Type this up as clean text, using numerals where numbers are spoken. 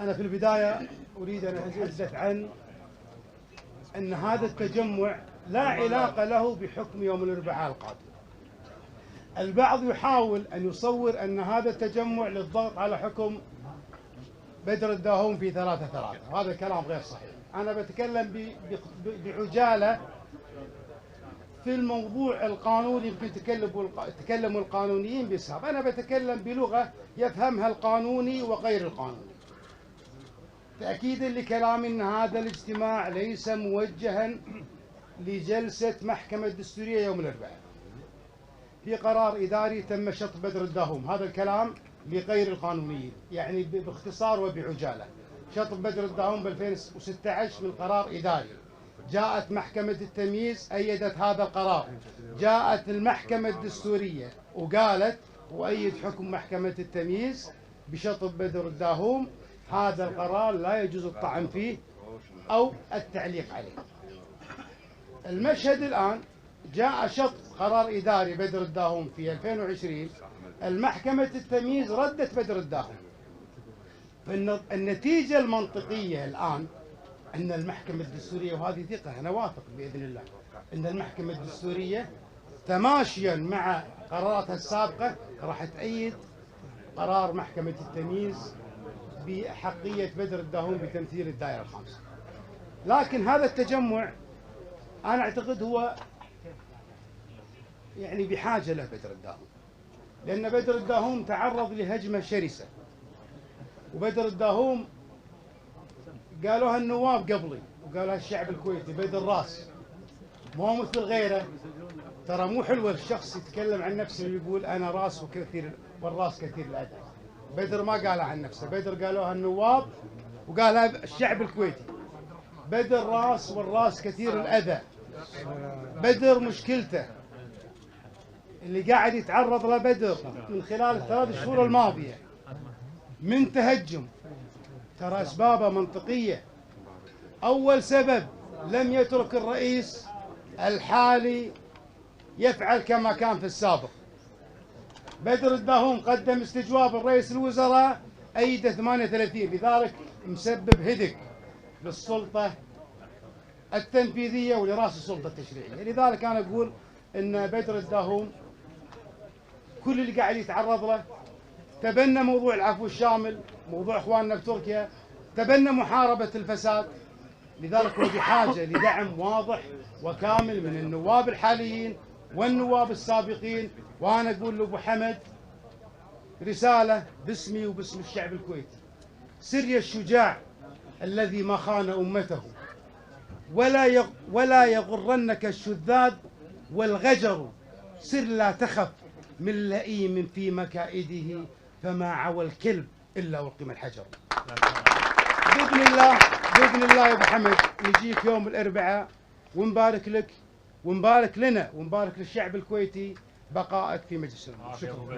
أنا في البداية أريد أن أتحدث عن أن هذا التجمع لا علاقة له بحكم يوم الأربعاء القادم. البعض يحاول أن يصور أن هذا التجمع للضغط على حكم بدر الداهوم في 3/3، وهذا كلام غير صحيح. أنا بتكلم بعجالة في الموضوع القانوني، يمكن تكلموا القانونيين بإسهاب، أنا بتكلم بلغة يفهمها القانوني وغير القانوني. تأكيدا لكلامي أن هذا الاجتماع ليس موجها لجلسة محكمة دستورية يوم الأربعاء. في قرار إداري تم شطب بدر الداهوم، هذا الكلام لغير القانونيين، يعني باختصار وبعجالة. شطب بدر الداهوم ب 2016 من قرار إداري، جاءت محكمة التمييز أيدت هذا القرار، جاءت المحكمة الدستورية وقالت وأيد حكم محكمة التمييز بشطب بدر الداهوم. هذا القرار لا يجوز الطعن فيه أو التعليق عليه. المشهد الآن جاء شطب قرار إداري بدر الداهوم في 2020، المحكمة التمييز ردت بدر الداهوم. فالنتيجة المنطقية الآن أن المحكمة الدستورية، وهذه ثقة أنا واثق بإذن الله أن المحكمة الدستورية تماشيا مع قراراتها السابقة راح تأيد قرار محكمة التمييز بحقية بدر الداهوم بتمثيل الدائرة الخامسة. لكن هذا التجمع أنا أعتقد هو يعني بحاجة له بدر الداهوم، لأن بدر الداهوم تعرض لهجمة شرسة، وبدر الداهوم قالوها النواب قبلي وقالها الشعب الكويتي، بدر راس ما هو مثل غيره. ترى مو حلوة الشخص يتكلم عن نفسه ويقول أنا راس وكثير والراس كثير الأذى. بدر ما قالها عن نفسه، بدر قالوها النواب وقالها الشعب الكويتي. بدر راس والراس كثير الأذى. بدر مشكلته اللي قاعد يتعرض له بدر من خلال ال3 شهور الماضية من تهجم، ترى أسبابه منطقية. أول سبب لم يترك الرئيس الحالي يفعل كما كان في السابق. بدر الداهوم قدم استجواب الرئيس الوزراء أيده 38، لذلك مسبب هدك للسلطة التنفيذية ولرأس السلطة التشريعية. لذلك أنا أقول أن بدر الداهوم كل اللي قاعد يتعرض له تبنى موضوع العفو الشامل، موضوع إخواننا في تركيا، تبنى محاربة الفساد. لذلك هو بحاجة لدعم واضح وكامل من النواب الحاليين والنواب السابقين. وأنا أقول لأبو حمد رسالة باسمي وباسم الشعب الكويتي: سر يا الشجاع الذي ما خان أمته، ولا يغرنك الشذاذ والغجر، سر لا تخف من لئيم في مكائده، فما عوى الكلب إلا ولقم الحجر. بإذن الله بإذن الله يا أبو حمد نجيك يوم الأربعاء ونبارك لك ونبارك لنا ونبارك للشعب الكويتي بقائك في مجلس الأمة. شكرا.